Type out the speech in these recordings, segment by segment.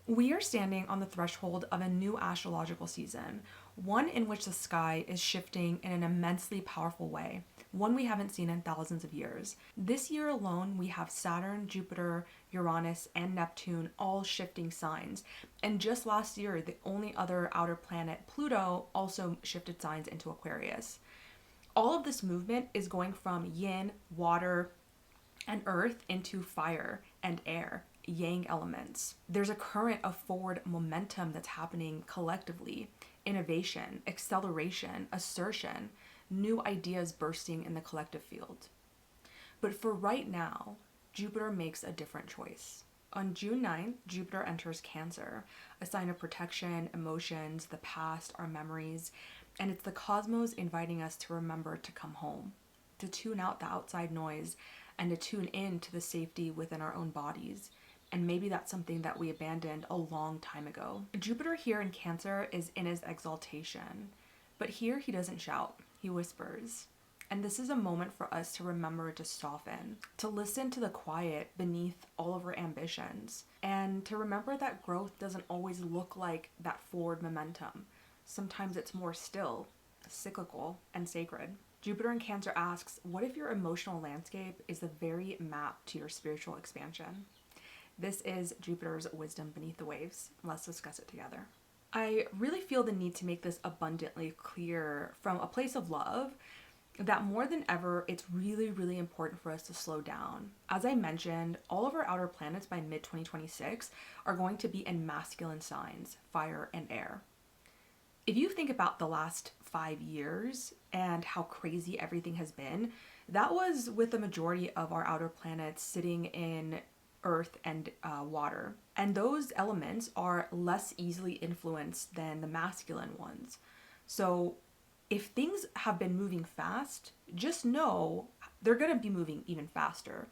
We are standing on the threshold of a new astrological season, one in which the sky is shifting in an immensely powerful way, one we haven't seen in thousands of years. This year alone, we have Saturn, Jupiter, Uranus, and Neptune all shifting signs. And just last year, the only other outer planet, Pluto, also shifted signs into Aquarius. All of this movement is going from yin, water, and earth into fire and air, yang elements. There's a current of forward momentum that's happening collectively, innovation, acceleration, assertion, new ideas bursting in the collective field. But for right now, Jupiter makes a different choice. On June 9th, Jupiter enters Cancer, a sign of protection, emotions, the past, our memories, and it's the cosmos inviting us to remember to come home, to tune out the outside noise, and to tune in to the safety within our own bodies. And maybe that's something that we abandoned a long time ago. Jupiter here in Cancer is in his exaltation, but here he doesn't shout, he whispers. And this is a moment for us to remember to soften, to listen to the quiet beneath all of our ambitions, and to remember that growth doesn't always look like that forward momentum. Sometimes it's more still, cyclical, and sacred. Jupiter in Cancer asks, what if your emotional landscape is the very map to your spiritual expansion? This is Jupiter's wisdom beneath the waves. Let's discuss it together. I really feel the need to make this abundantly clear from a place of love that more than ever, it's really, really important for us to slow down. As I mentioned, all of our outer planets by mid-2026 are going to be in masculine signs, fire and air. If you think about the last 5 years and how crazy everything has been, that was with the majority of our outer planets sitting in earth and water. And those elements are less easily influenced than the masculine ones. So if things have been moving fast, just know they're going to be moving even faster.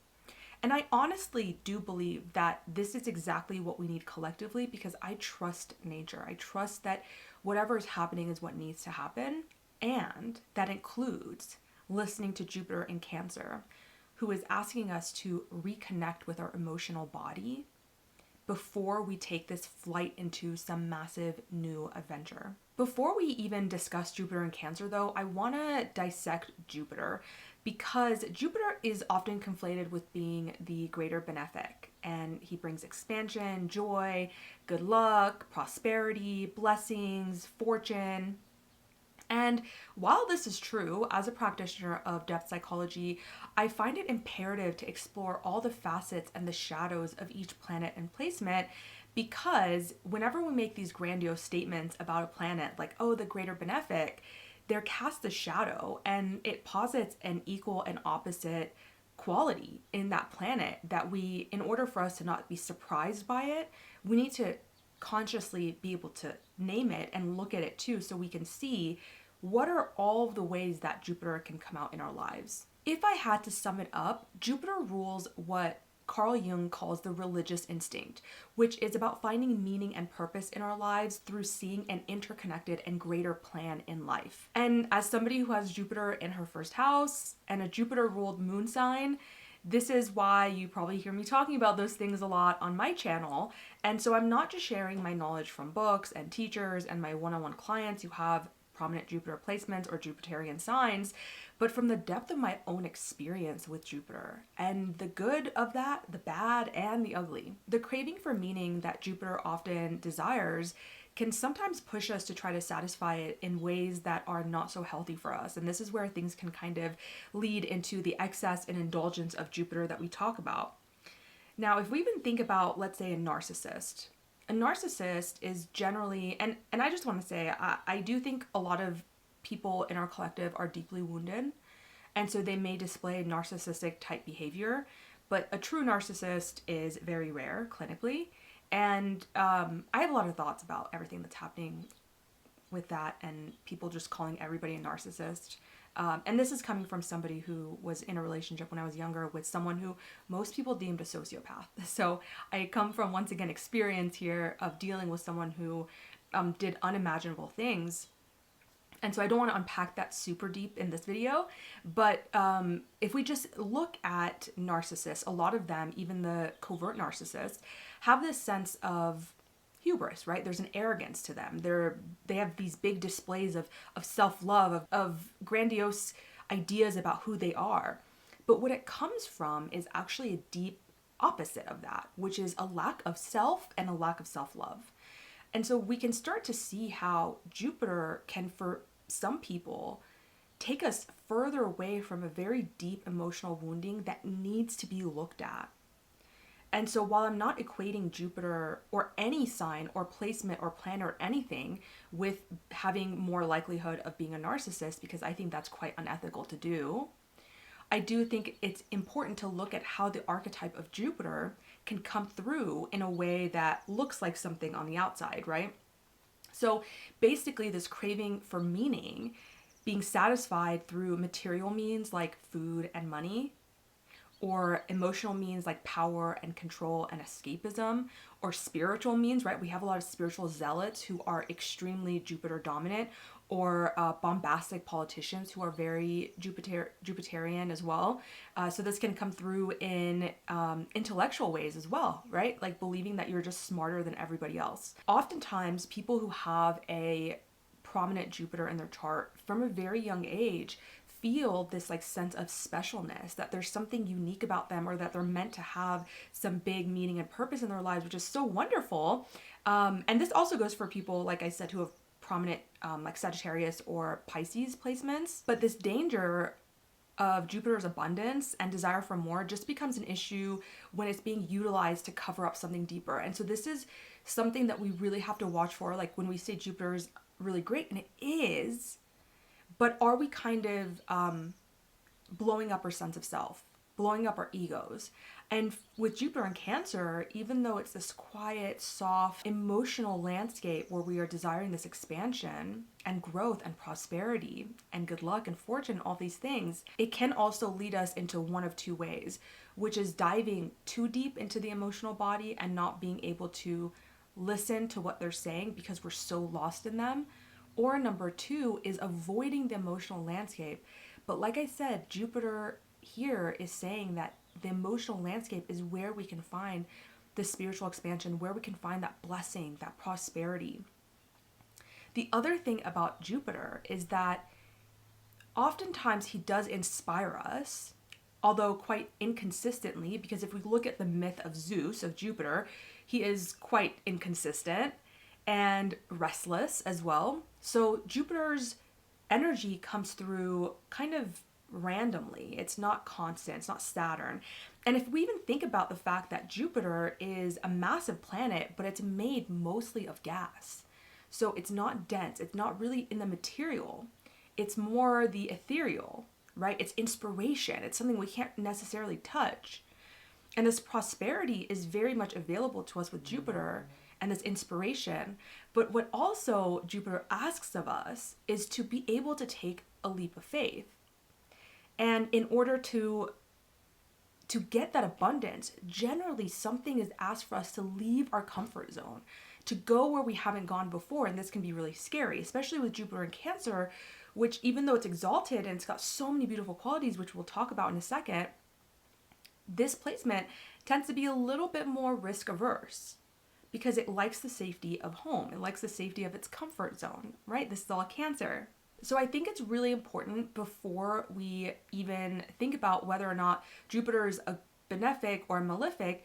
And I honestly do believe that this is exactly what we need collectively, because I trust nature. I trust that whatever is happening is what needs to happen. And that includes listening to Jupiter in Cancer, who is asking us to reconnect with our emotional body before we take this flight into some massive new adventure. Before we even discuss Jupiter in Cancer, though, I want to dissect Jupiter, because Jupiter is often conflated with being the greater benefic, and he brings expansion, joy, good luck, prosperity, blessings, fortune. And while this is true, as a practitioner of depth psychology, I find it imperative to explore all the facets and the shadows of each planet and placement, because whenever we make these grandiose statements about a planet, like, oh, the greater benefic, they're cast a shadow, and it posits an equal and opposite quality in that planet that we, in order for us to not be surprised by it, we need to consciously be able to name it and look at it too, so we can see what are all of the ways that Jupiter can come out in our lives. If I had to sum it up, Jupiter rules what Carl Jung calls the religious instinct, which is about finding meaning and purpose in our lives through seeing an interconnected and greater plan in life. And as somebody who has Jupiter in her first house and a Jupiter-ruled moon sign, this is why you probably hear me talking about those things a lot on my channel. And so I'm not just sharing my knowledge from books and teachers and my one-on-one clients who have prominent Jupiter placements or Jupiterian signs, but from the depth of my own experience with Jupiter, and the good of that, the bad, and the ugly. The craving for meaning that Jupiter often desires can sometimes push us to try to satisfy it in ways that are not so healthy for us. And this is where things can kind of lead into the excess and indulgence of Jupiter that we talk about. Now, if we even think about, let's say, a narcissist is generally, and I just want to say, I do think a lot of people in our collective are deeply wounded, and so they may display narcissistic type behavior, but a true narcissist is very rare clinically. And I have a lot of thoughts about everything that's happening with that, and people just calling everybody a narcissist. And this is coming from somebody who was in a relationship when I was younger with someone who most people deemed a sociopath. So I come from, once again, experience here of dealing with someone who did unimaginable things. And so I don't want to unpack that super deep in this video, but if we just look at narcissists, a lot of them, even the covert narcissists, have this sense of hubris, right? There's an arrogance to them. They have these big displays of self-love, of grandiose ideas about who they are. But what it comes from is actually a deep opposite of that, which is a lack of self and a lack of self-love. And so we can start to see how Jupiter can, for some people, take us further away from a very deep emotional wounding that needs to be looked at. And so while I'm not equating Jupiter or any sign or placement or planet or anything with having more likelihood of being a narcissist, because I think that's quite unethical to do, I do think it's important to look at how the archetype of Jupiter can come through in a way that looks like something on the outside, right? So basically this craving for meaning, being satisfied through material means like food and money, or emotional means like power and control and escapism, or spiritual means, right? We have a lot of spiritual zealots who are extremely Jupiter dominant, or bombastic politicians who are very Jupiterian as well. So this can come through in intellectual ways as well, right? Like believing that you're just smarter than everybody else. Oftentimes, people who have a prominent Jupiter in their chart from a very young age feel this like sense of specialness, that there's something unique about them, or that they're meant to have some big meaning and purpose in their lives, which is so wonderful. And this also goes for people, like I said, who have prominent like Sagittarius or Pisces placements. But this danger of Jupiter's abundance and desire for more just becomes an issue when it's being utilized to cover up something deeper. And so this is something that we really have to watch for, like when we say Jupiter's really great, and it is, but are we kind of blowing up our sense of self, blowing up our egos? And with Jupiter in Cancer, even though it's this quiet, soft, emotional landscape where we are desiring this expansion and growth and prosperity and good luck and fortune, all these things, it can also lead us into one of two ways, which is diving too deep into the emotional body and not being able to listen to what they're saying because we're so lost in them. Or number two is avoiding the emotional landscape. But like I said, Jupiter here is saying that the emotional landscape is where we can find the spiritual expansion, where we can find that blessing, that prosperity. The other thing about Jupiter is that oftentimes he does inspire us, although quite inconsistently, because if we look at the myth of Zeus, of Jupiter, he is quite inconsistent and restless as well. So Jupiter's energy comes through kind of randomly. It's not constant. It's not Saturn. And if we even think about the fact that Jupiter is a massive planet, but it's made mostly of gas. So it's not dense. It's not really in the material. It's more the ethereal, right? It's inspiration. It's something we can't necessarily touch. And this prosperity is very much available to us with Jupiter and this inspiration. But what also Jupiter asks of us is to be able to take a leap of faith. And in order to get that abundance, generally something is asked for us to leave our comfort zone, to go where we haven't gone before. And this can be really scary, especially with Jupiter in Cancer, which even though it's exalted and it's got so many beautiful qualities, which we'll talk about in a second, this placement tends to be a little bit more risk averse because it likes the safety of home. It likes the safety of its comfort zone, right? This is all Cancer. So I think it's really important before we even think about whether or not Jupiter is a benefic or a malefic,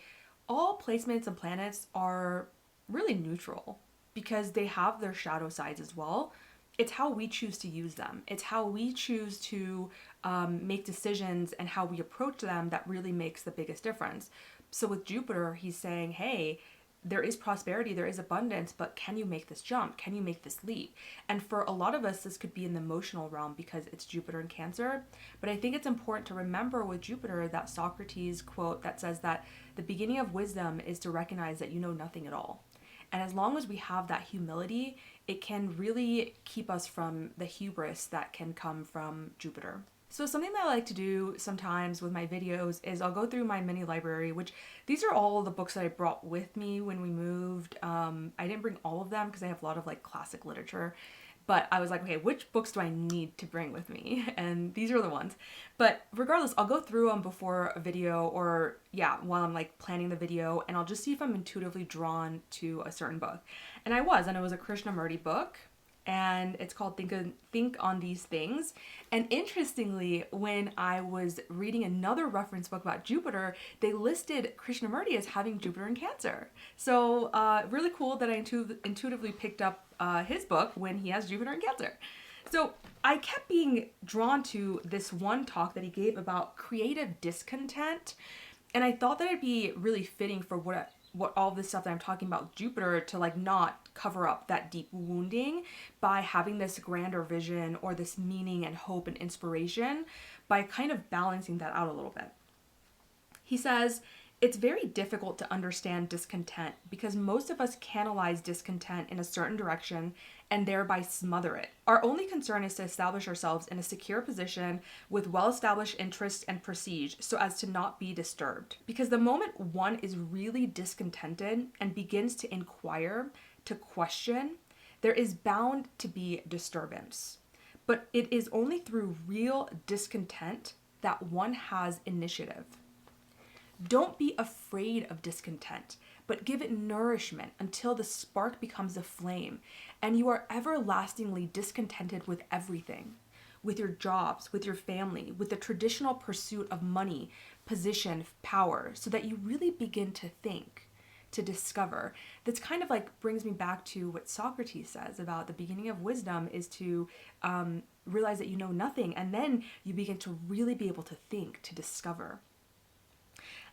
all placements and planets are really neutral because they have their shadow sides as well. It's how we choose to use them. It's how we choose to make decisions and how we approach them that really makes the biggest difference. So with Jupiter, he's saying, hey, there is prosperity, there is abundance, but can you make this jump? Can you make this leap? And for a lot of us, this could be in the emotional realm because it's Jupiter in Cancer. But I think it's important to remember with Jupiter that Socrates quote that says that the beginning of wisdom is to recognize that you know nothing at all. And as long as we have that humility, it can really keep us from the hubris that can come from Jupiter. So something that I like to do sometimes with my videos is I'll go through my mini library, which these are all the books that I brought with me when we moved. I didn't bring all of them because I have a lot of like classic literature, But I was like, okay, which books do I need to bring with me? And these are the ones. But regardless, I'll go through them before a video, or yeah, while I'm like planning the video, and I'll just see if I'm intuitively drawn to a certain book. And I was, and it was a Krishnamurti book, and it's called Think on These Things. And interestingly, when I was reading another reference book about Jupiter, they listed Krishnamurti as having Jupiter in Cancer. So really cool that I intuitively picked up his book when he has Jupiter in Cancer. So I kept being drawn to this one talk that he gave about creative discontent, and I thought that it'd be really fitting for what all this stuff that I'm talking about Jupiter to like not cover up that deep wounding by having this grander vision or this meaning and hope and inspiration, by kind of balancing that out a little bit. He says, it's very difficult to understand discontent because most of us canalize discontent in a certain direction and thereby smother it. Our only concern is to establish ourselves in a secure position with well-established interests and prestige so as to not be disturbed. Because the moment one is really discontented and begins to inquire, to question, there is bound to be disturbance. But it is only through real discontent that one has initiative. Don't be afraid of discontent, but give it nourishment until the spark becomes a flame and you are everlastingly discontented with everything, with your jobs, with your family, with the traditional pursuit of money, position, power, so that you really begin to think, to discover. That's kind of like brings me back to what Socrates says about the beginning of wisdom is to realize that you know nothing, and then you begin to really be able to think, to discover.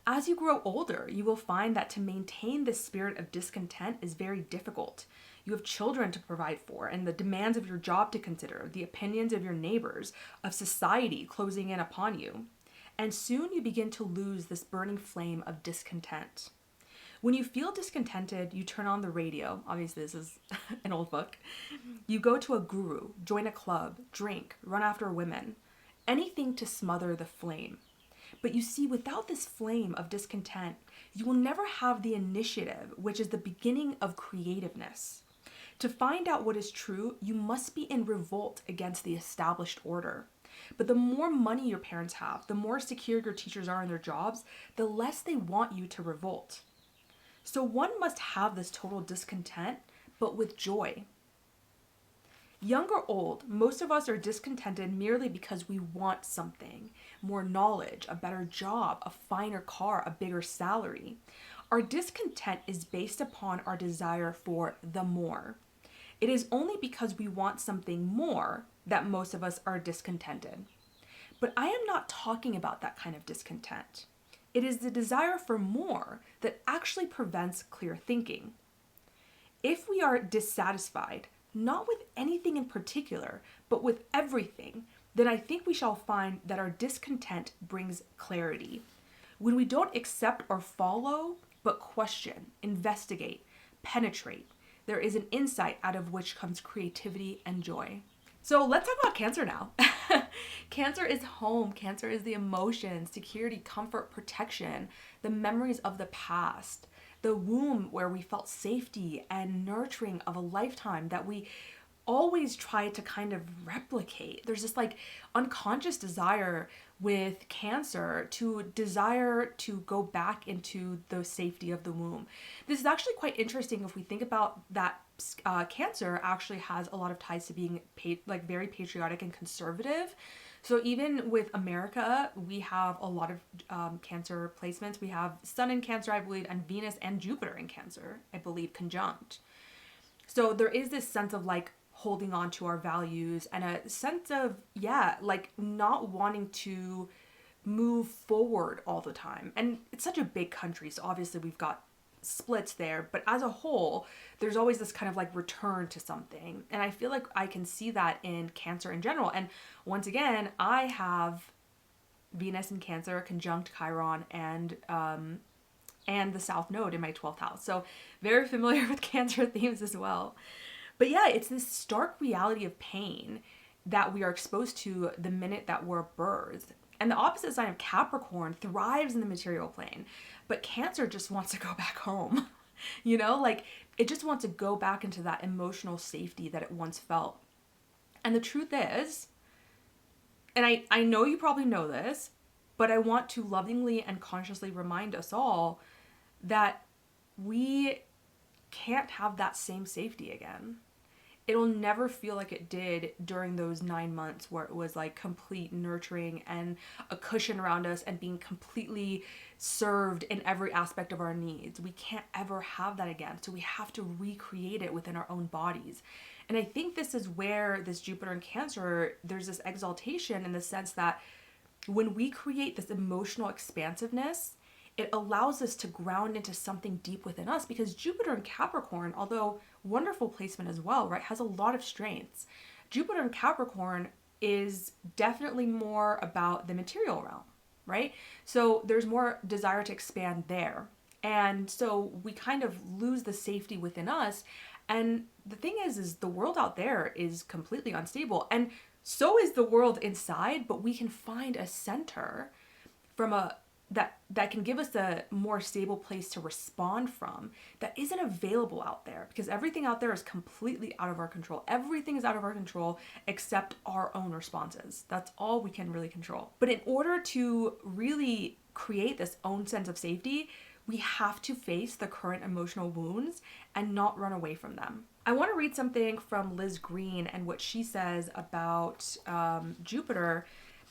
As you grow older, you will find that to maintain this spirit of discontent is very difficult. You have children to provide for, and the demands of your job to consider, the opinions of your neighbors, of society closing in upon you. And soon you begin to lose this burning flame of discontent. When you feel discontented, you turn on the radio. Obviously, this is an old book. You go to a guru, join a club, drink, run after women. Anything to smother the flame. But you see, without this flame of discontent, you will never have the initiative, which is the beginning of creativeness. To find out what is true, you must be in revolt against the established order. But the more money your parents have, the more secure your teachers are in their jobs, the less they want you to revolt. So one must have this total discontent, but with joy. Young or old, most of us are discontented merely because we want something, more knowledge, a better job, a finer car, a bigger salary. Our discontent is based upon our desire for the more. It is only because we want something more that most of us are discontented. But I am not talking about that kind of discontent. It is the desire for more that actually prevents clear thinking. If we are dissatisfied, not with anything in particular, but with everything, then I think we shall find that our discontent brings clarity. When we don't accept or follow, but question, investigate, penetrate, there is an insight out of which comes creativity and joy. So let's talk about Cancer now. Cancer is home. Cancer is the emotions, security, comfort, protection, the memories of the past, the womb where we felt safety and nurturing of a lifetime that we always try to kind of replicate. There's this like unconscious desire with Cancer to desire to go back into the safety of the womb. This is actually quite interesting if we think about that. Cancer actually has a lot of ties to being very patriotic and conservative. So even with America, we have a lot of Cancer placements. We have Sun in Cancer, I believe, and Venus and Jupiter in Cancer, I believe, conjunct. So there is this sense of like holding on to our values and a sense of, like not wanting to move forward all the time. And it's such a big country, so obviously we've got splits there, but as a whole, there's always this kind of like return to something. And I feel like I can see that in Cancer in general. And once again, I have Venus in Cancer conjunct Chiron and the South Node in my 12th house. So very familiar with Cancer themes as well. But yeah, it's this stark reality of pain that we are exposed to the minute that we're birthed. And the opposite sign of Capricorn thrives in the material plane, but Cancer just wants to go back home. Like it just wants to go back into that emotional safety that it once felt. And the truth is, and I know you probably know this, but I want to lovingly and consciously remind us all that we can't have that same safety again. It'll never feel like it did during those 9 months where it was like complete nurturing and a cushion around us and being completely served in every aspect of our needs. We can't ever have that again. So we have to recreate it within our own bodies. And I think this is where this Jupiter in Cancer, there's this exaltation in the sense that when we create this emotional expansiveness, it allows us to ground into something deep within us, because Jupiter in Capricorn, although wonderful placement as well, right, has a lot of strengths. Jupiter in Capricorn is definitely more about the material realm, right? So there's more desire to expand there. And so we kind of lose the safety within us. And the thing is the world out there is completely unstable. And so is the world inside, but we can find a center from that can give us a more stable place to respond from that isn't available out there, because everything out there is completely out of our control. Everything is out of our control except our own responses. That's all we can really control. But in order to really create this own sense of safety, we have to face the current emotional wounds and not run away from them. I want to read something from Liz Green and what she says about Jupiter,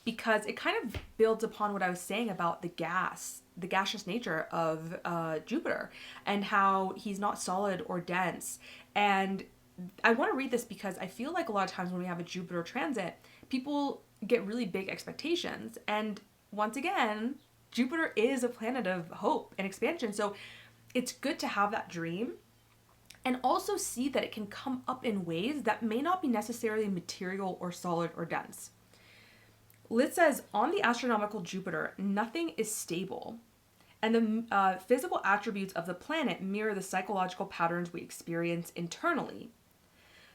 because it kind of builds upon what I was saying about the gaseous nature of Jupiter and how he's not solid or dense. And I want to read this because I feel like a lot of times when we have a Jupiter transit, people get really big expectations. And once again, Jupiter is a planet of hope and expansion. So it's good to have that dream and also see that it can come up in ways that may not be necessarily material or solid or dense. Liz says, on the astronomical Jupiter, nothing is stable, and the physical attributes of the planet mirror the psychological patterns we experience internally.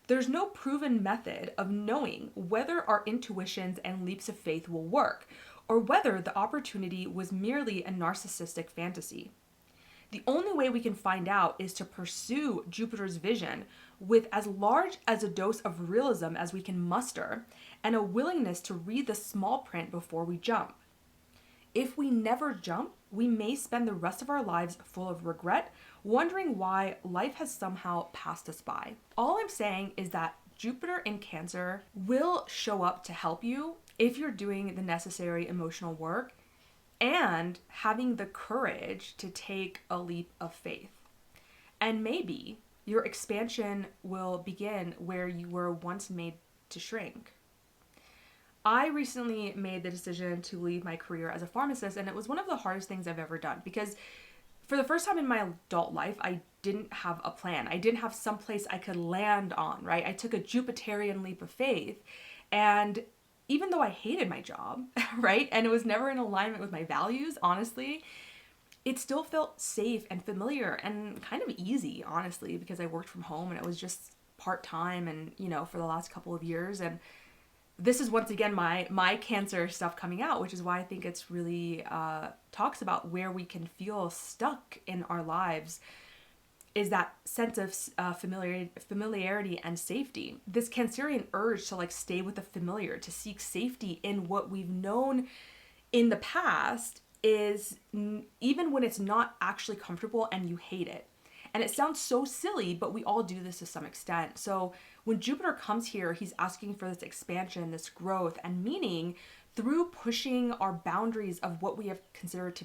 There's no proven method of knowing whether our intuitions and leaps of faith will work, or whether the opportunity was merely a narcissistic fantasy. The only way we can find out is to pursue Jupiter's vision with as large as a dose of realism as we can muster, and a willingness to read the small print before we jump. If we never jump, we may spend the rest of our lives full of regret, wondering why life has somehow passed us by. All I'm saying is that Jupiter in Cancer will show up to help you if you're doing the necessary emotional work and having the courage to take a leap of faith. And maybe your expansion will begin where you were once made to shrink. I recently made the decision to leave my career as a pharmacist, and it was one of the hardest things I've ever done, because for the first time in my adult life, I didn't have a plan. I didn't have some place I could land on, right? I took a Jupiterian leap of faith, and even though I hated my job, right, and it was never in alignment with my values, honestly, it still felt safe and familiar and kind of easy, honestly, because I worked from home and it was just part-time and, for the last couple of years. And this is once again my Cancer stuff coming out, which is why I think it's really talks about where we can feel stuck in our lives, is that sense of familiarity and safety. This Cancerian urge to stay with the familiar, to seek safety in what we've known in the past, is even when it's not actually comfortable and you hate it. And it sounds so silly, but we all do this to some extent. So when Jupiter comes here, he's asking for this expansion, this growth and meaning through pushing our boundaries of what we have considered to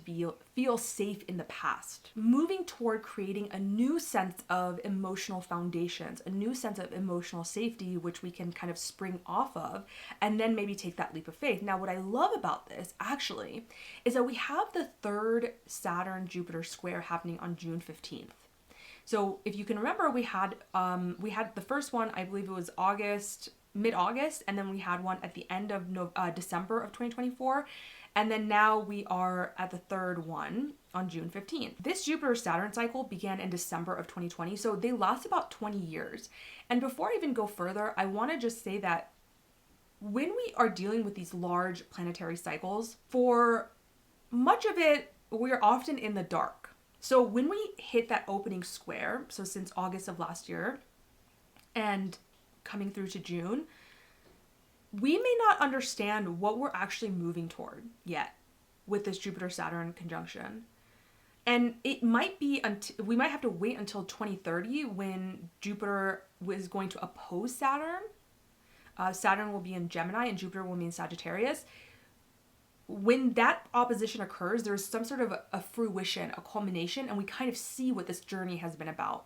feel safe in the past. Moving toward creating a new sense of emotional foundations, a new sense of emotional safety, which we can kind of spring off of, and then maybe take that leap of faith. Now, what I love about this, actually, is that we have the third Saturn-Jupiter square happening on June 15th. So if you can remember, we had the first one, I believe it was mid-August, and then we had one at the end of December of 2024, and then now we are at the third one on June 15th. This Jupiter-Saturn cycle began in December of 2020, so they last about 20 years. And before I even go further, I want to just say that when we are dealing with these large planetary cycles, for much of it, we're often in the dark. So when we hit that opening square, so since August of last year and coming through to June, we may not understand what we're actually moving toward yet with this Jupiter-Saturn conjunction. And it might be, we might have to wait until 2030 when Jupiter is going to oppose Saturn. Saturn will be in Gemini and Jupiter will be in Sagittarius. When that opposition occurs, there's some sort of a fruition, a culmination, and we kind of see what this journey has been about.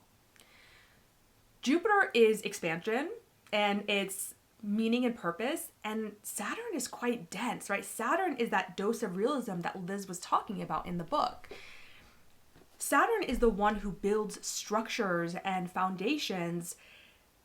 Jupiter is expansion and it's meaning and purpose, and Saturn is quite dense, right? Saturn is that dose of realism that Liz was talking about in the book. Saturn is the one who builds structures and foundations,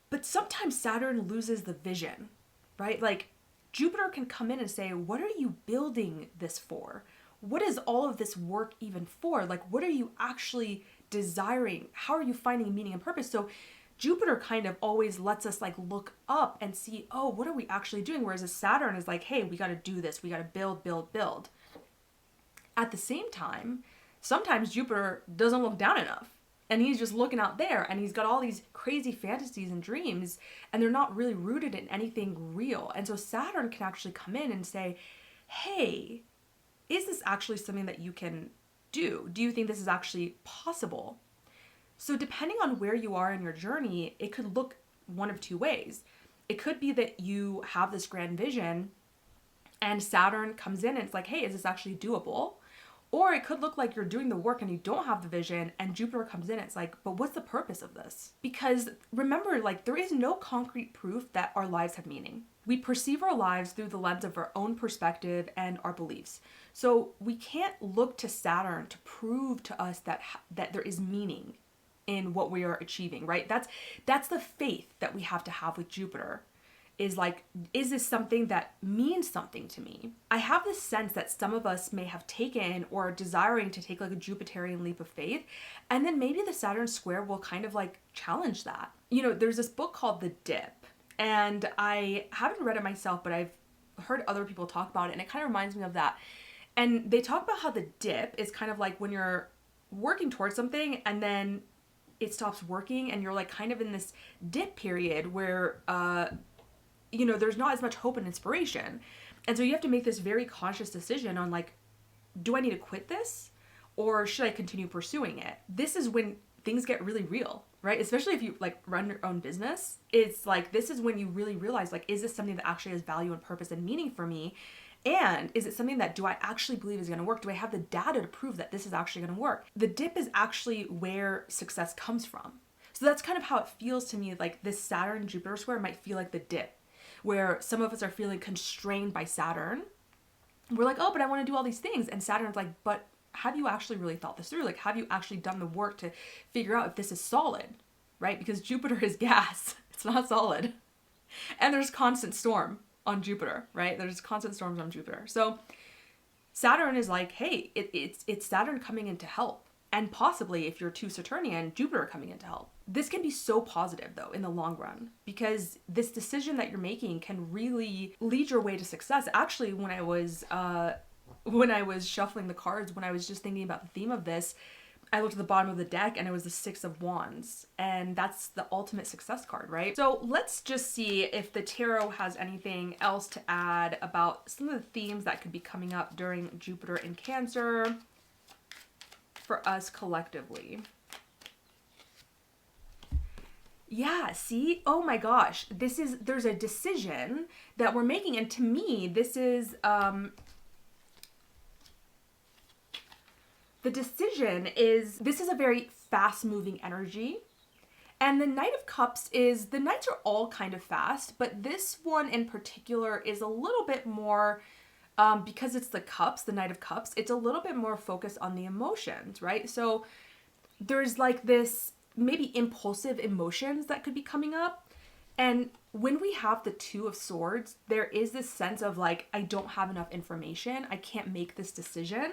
but sometimes Saturn loses the vision, right? Like Jupiter can come in and say, what are you building this for? What is all of this work even for? Like, what are you actually desiring? How are you finding meaning and purpose? So Jupiter kind of always lets us like look up and see, oh, what are we actually doing? Whereas a Saturn is like, hey, we got to do this. We got to build, build, build. At the same time, sometimes Jupiter doesn't look down enough and he's just looking out there and he's got all these crazy fantasies and dreams and they're not really rooted in anything real. And so Saturn can actually come in and say, hey, is this actually something that you can do? Do you think this is actually possible? So depending on where you are in your journey, it could look one of two ways. It could be that you have this grand vision and Saturn comes in and it's like, hey, is this actually doable? Or it could look like you're doing the work and you don't have the vision and Jupiter comes in and it's like, but what's the purpose of this? Because remember, like there is no concrete proof that our lives have meaning. We perceive our lives through the lens of our own perspective and our beliefs. So we can't look to Saturn to prove to us that there is meaning in what we are achieving, right? That's the faith that we have to have with Jupiter. Is like, is this something that means something to me? I have this sense that some of us may have taken or are desiring to take like a Jupiterian leap of faith, and then maybe the Saturn square will kind of like challenge that. You know, there's this book called The Dip, and I haven't read it myself, but I've heard other people talk about it, and it kind of reminds me of that. And they talk about how the dip is kind of like when you're working towards something and then it stops working and you're like kind of in this dip period where you know, there's not as much hope and inspiration. And so you have to make this very conscious decision on like, do I need to quit this or should I continue pursuing it? This is when things get really real, right? Especially if you like run your own business. It's like, this is when you really realize like, is this something that actually has value and purpose and meaning for me? And is it something that do I actually believe is going to work? Do I have the data to prove that this is actually going to work? The dip is actually where success comes from. So that's kind of how it feels to me. Like this Saturn Jupiter square might feel like the dip, where some of us are feeling constrained by Saturn. We're like, oh, but I want to do all these things. And Saturn's like, but have you actually really thought this through? Like, have you actually done the work to figure out if this is solid, right? Because Jupiter is gas. It's not solid. And there's constant storm on Jupiter, right? There's constant storms on Jupiter. So Saturn is like, hey, it's Saturn coming in to help. And possibly if you're too Saturnian, Jupiter coming in to help. This can be so positive though in the long run, because this decision that you're making can really lead your way to success. Actually, when I was shuffling the cards, when I was just thinking about the theme of this, I looked at the bottom of the deck and it was the Six of Wands, and that's the ultimate success card, right? So let's just see if the tarot has anything else to add about some of the themes that could be coming up during Jupiter in Cancer for us collectively. Yeah, see? Oh my gosh. There's a decision that we're making, and to me, this is the decision is, this is a very fast-moving energy. And the Knight of Cups is, the Knights are all kind of fast, but this one in particular is a little bit more, because it's the Cups, the Knight of Cups, it's a little bit more focused on the emotions, right? So there's like this maybe impulsive emotions that could be coming up. And when we have the Two of Swords, there is this sense of like, I don't have enough information. I can't make this decision.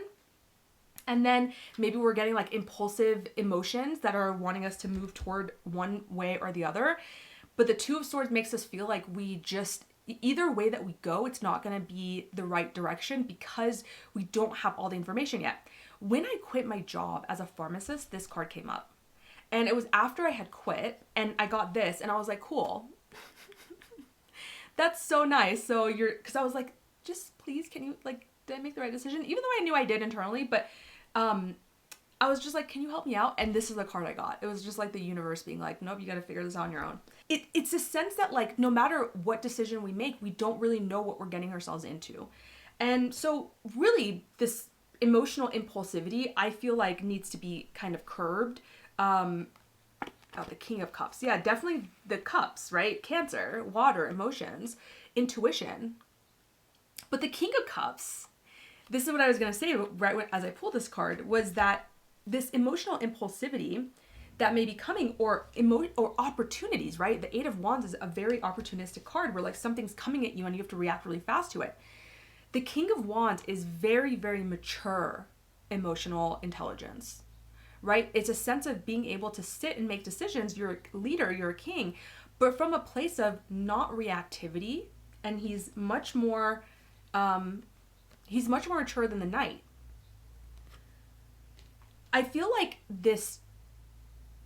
And then maybe we're getting like impulsive emotions that are wanting us to move toward one way or the other. But the Two of Swords makes us feel like we just, either way that we go, it's not going to be the right direction because we don't have all the information yet. When I quit my job as a pharmacist, this card came up. And it was after I had quit and I got this and I was like, cool. That's so nice. So because I was like, just please, can you, like, did I make the right decision? Even though I knew I did internally, but I was just like, can you help me out? And this is the card I got. It was just like the universe being like, nope, you got to figure this out on your own. It's a sense that, like, no matter what decision we make, we don't really know what we're getting ourselves into. And so really this emotional impulsivity, I feel like, needs to be kind of curbed. The King of Cups. Yeah, definitely the cups, right? Cancer, water, emotions, intuition. But the King of Cups, this is what I was going to say as I pulled this card, was that this emotional impulsivity that may be coming, or opportunities, right? The Eight of Wands is a very opportunistic card where, like, something's coming at you and you have to react really fast to it. The King of Wands is very, very mature emotional intelligence, right? It's a sense of being able to sit and make decisions. You're a leader, you're a king, but from a place of not reactivity. And he's much more mature than the Knight. I feel like this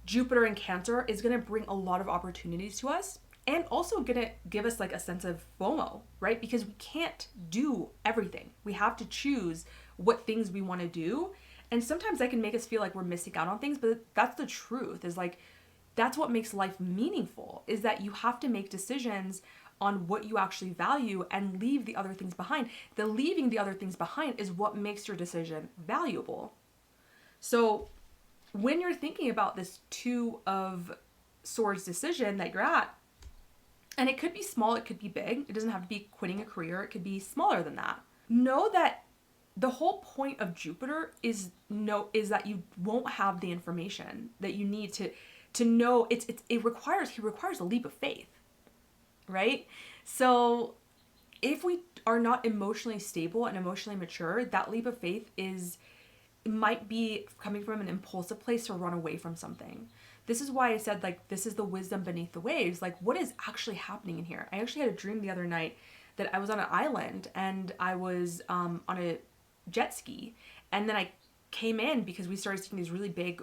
Jupiter in Cancer is going to bring a lot of opportunities to us, and also going to give us, like, a sense of FOMO, right? Because we can't do everything. We have to choose what things we want to do. And sometimes that can make us feel like we're missing out on things, but that's the truth, is like, that's what makes life meaningful, is that you have to make decisions on what you actually value and leave the other things behind. The leaving the other things behind is what makes your decision valuable. So when you're thinking about this Two of Swords decision that you're at, and it could be small, it could be big, it doesn't have to be quitting a career, it could be smaller than that. Know that the whole point of Jupiter is that you won't have the information that you need to know. He requires a leap of faith, right? So if we are not emotionally stable and emotionally mature, that leap of faith might be coming from an impulsive place to run away from something. This is why I said, like, this is the wisdom beneath the waves. Like, what is actually happening in here? I actually had a dream the other night that I was on an island and I was on a jet ski, and then I came in because we started seeing these really big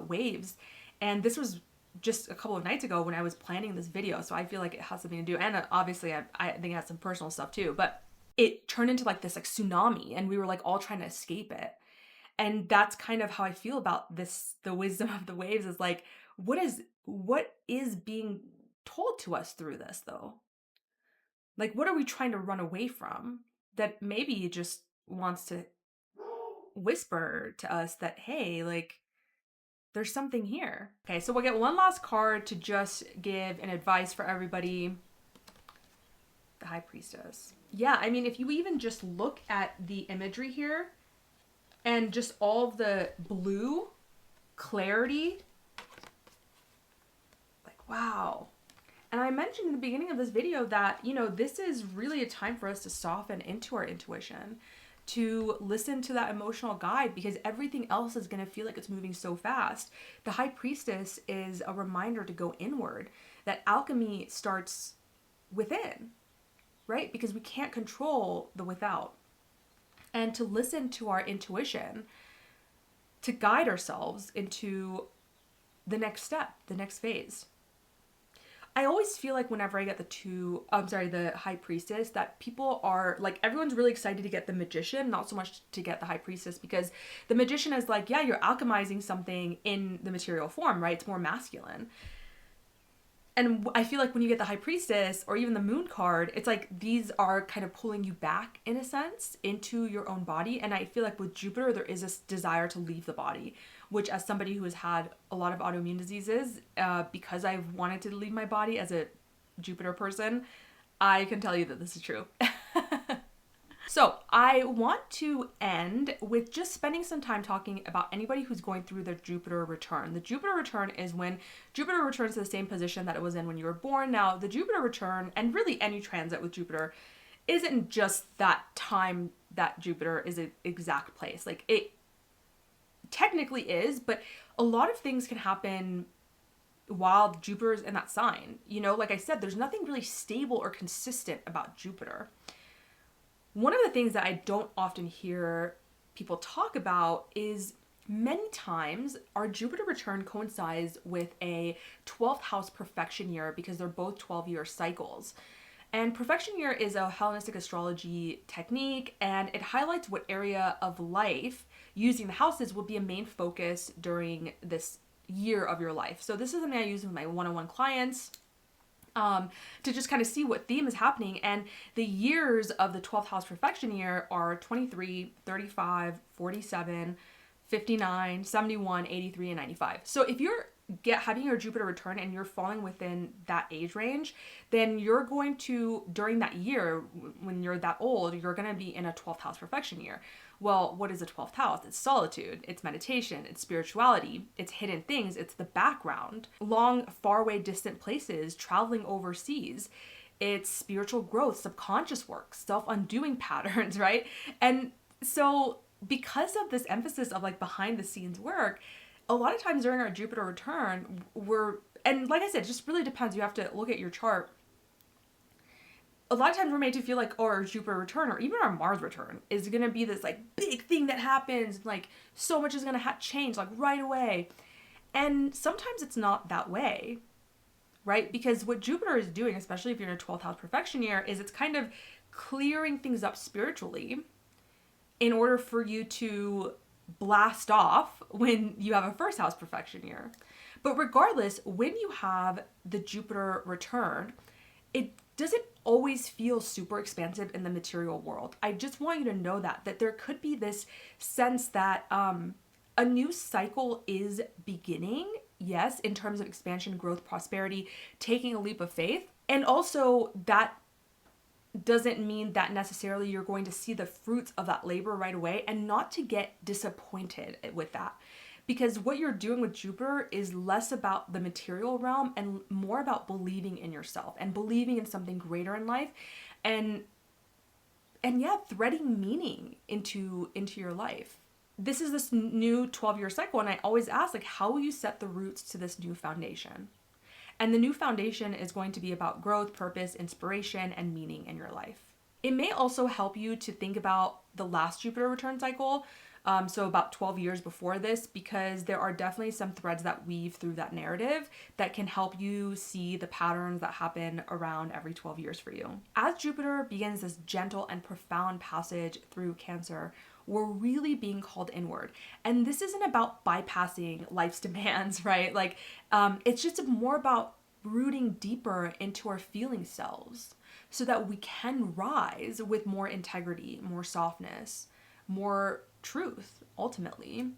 waves, and this was just a couple of nights ago when I was planning this video, so I feel like it has something to do, and obviously I think it has some personal stuff too, but it turned into, like, this, like, tsunami, and we were, like, all trying to escape it. And that's kind of how I feel about this, the wisdom of the waves, is like, what is being told to us through this, though? Like, what are we trying to run away from that maybe just wants to whisper to us that, hey, like, there's something here. Okay, so we'll get one last card to just give an advice for everybody. The High Priestess. Yeah, I mean, if you even just look at the imagery here and just all of the blue clarity, like, wow. And I mentioned in the beginning of this video that, this is really a time for us to soften into our intuition, to listen to that emotional guide, because everything else is going to feel like it's moving so fast. The High Priestess is a reminder to go inward, that alchemy starts within, right? Because we can't control the without. And to listen to our intuition, to guide ourselves into the next step, the next phase. I always feel like whenever I get the High Priestess, that people are like, everyone's really excited to get the Magician, not so much to get the High Priestess, because the Magician is like, yeah, you're alchemizing something in the material form, right? It's more masculine. And I feel like when you get the High Priestess or even the Moon card, it's like these are kind of pulling you back, in a sense, into your own body. And I feel like with Jupiter, there is this desire to leave the body, which, as somebody who has had a lot of autoimmune diseases, because I've wanted to leave my body as a Jupiter person, I can tell you that this is true. So I want to end with just spending some time talking about anybody who's going through their Jupiter return. The Jupiter return is when Jupiter returns to the same position that it was in when you were born. Now, the Jupiter return, and really any transit with Jupiter, isn't just that time that Jupiter is an exact place. Like, it technically is, but a lot of things can happen while Jupiter's in that sign. Like I said, there's nothing really stable or consistent about Jupiter. One of the things that I don't often hear people talk about is many times our Jupiter return coincides with a 12th house perfection year, because they're both 12-year cycles. And perfection year is a Hellenistic astrology technique, and it highlights what area of life using the houses will be a main focus during this year of your life. So this is something I use with my one-on-one clients to just kind of see what theme is happening. And the years of the 12th house perfection year are 23, 35, 47, 59, 71, 83, and 95. So if you're having your Jupiter return and you're falling within that age range, then you're going to, during that year, when you're that old, you're going to be in a 12th house perfection year. Well, what is a 12th house? It's solitude, it's meditation, it's spirituality, it's hidden things, it's the background, long, faraway, distant places, traveling overseas. It's spiritual growth, subconscious work, self-undoing patterns, right? And so because of this emphasis of like behind the scenes work, a lot of times during our Jupiter return, and like I said, it just really depends. You have to look at your chart. A lot of times we're made to feel like, oh, our Jupiter return or even our Mars return is going to be this like big thing that happens. Like so much is going to change like right away. And sometimes it's not that way, right? Because what Jupiter is doing, especially if you're in a 12th house perfection year, is it's kind of clearing things up spiritually in order for you to blast off when you have a first house perfection year. But regardless, when you have the Jupiter return, it doesn't always feel super expansive in the material world. I just want you to know that there could be this sense that a new cycle is beginning, yes, in terms of expansion, growth, prosperity, taking a leap of faith. And also that doesn't mean that necessarily you're going to see the fruits of that labor right away, and not to get disappointed with that. Because what you're doing with Jupiter is less about the material realm and more about believing in yourself and believing in something greater in life, and yeah, threading meaning into your life. This is this new 12-year cycle, and I always ask, like, how will you set the roots to this new foundation? And the new foundation is going to be about growth, purpose, inspiration, and meaning in your life. It may also help you to think about the last Jupiter return cycle, so about 12 years before this, because there are definitely some threads that weave through that narrative that can help you see the patterns that happen around every 12 years for you. As Jupiter begins this gentle and profound passage through Cancer, we're really being called inward. And this isn't about bypassing life's demands, right? Like, it's just more about rooting deeper into our feeling selves so that we can rise with more integrity, more softness, more truth, ultimately.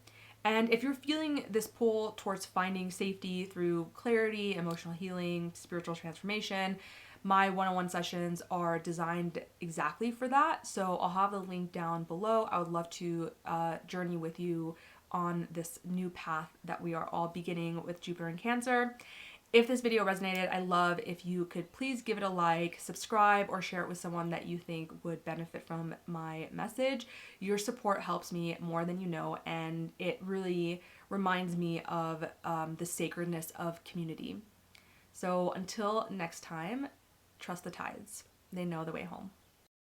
And if you're feeling this pull towards finding safety through clarity, emotional healing, spiritual transformation, my one-on-one sessions are designed exactly for that. So I'll have the link down below. I would love to journey with you on this new path that we are all beginning with Jupiter in Cancer. If this video resonated, I'd love if you could please give it a like, subscribe, or share it with someone that you think would benefit from my message. Your support helps me more than you know, and it really reminds me of the sacredness of community. So until next time, trust the tides. They know the way home.